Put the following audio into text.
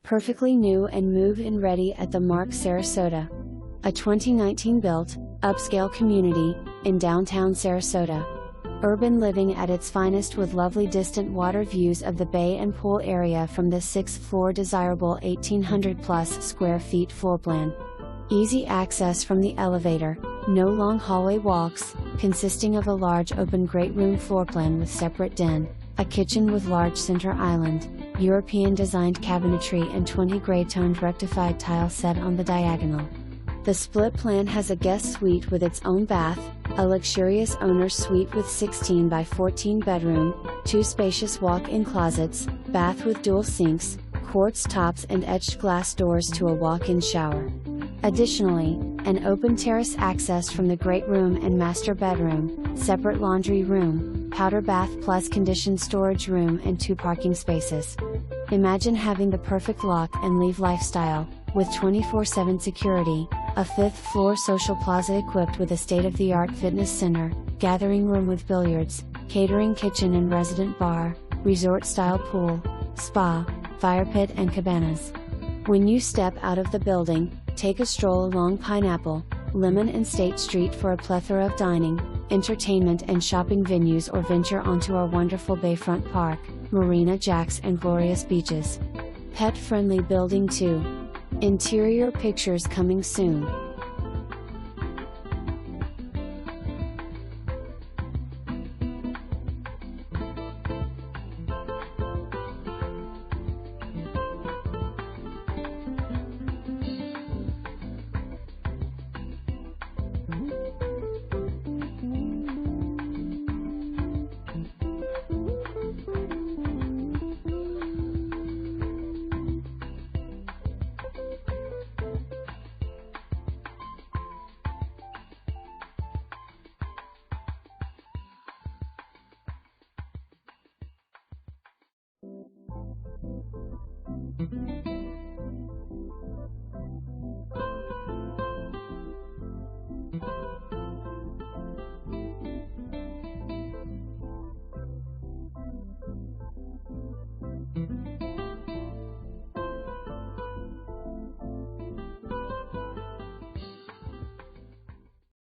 perfectly new and move-in ready at the Mark Sarasota, a 2019 built, upscale community, in downtown Sarasota. Urban living at its finest with lovely distant water views of the bay and pool area from the 6th floor desirable 1,800 plus square feet floor plan. Easy access from the elevator, no long hallway walks, consisting of a large open great room floor plan with separate den, a kitchen with large center island, European designed cabinetry and 20 gray toned rectified tile set on the diagonal. The split plan has a guest suite with its own bath, a luxurious owner's suite with 16 by 14 bedroom, 2 spacious walk-in closets, bath with dual sinks, quartz tops and etched glass doors to a walk-in shower. Additionally, an open terrace access from the great room and master bedroom, separate laundry room, powder bath plus conditioned storage room and 2 parking spaces. Imagine having the perfect lock and leave lifestyle, with 24/7 security, a 5th floor social plaza equipped with a state-of-the-art fitness center, gathering room with billiards, catering kitchen and resident bar, resort-style pool, spa, fire pit and cabanas. When you step out of the building, take a stroll along Pineapple, Lemon and State Street for a plethora of dining, entertainment and shopping venues or venture onto our wonderful bayfront park, Marina Jacks and glorious beaches. Pet-friendly building too. Interior pictures coming soon.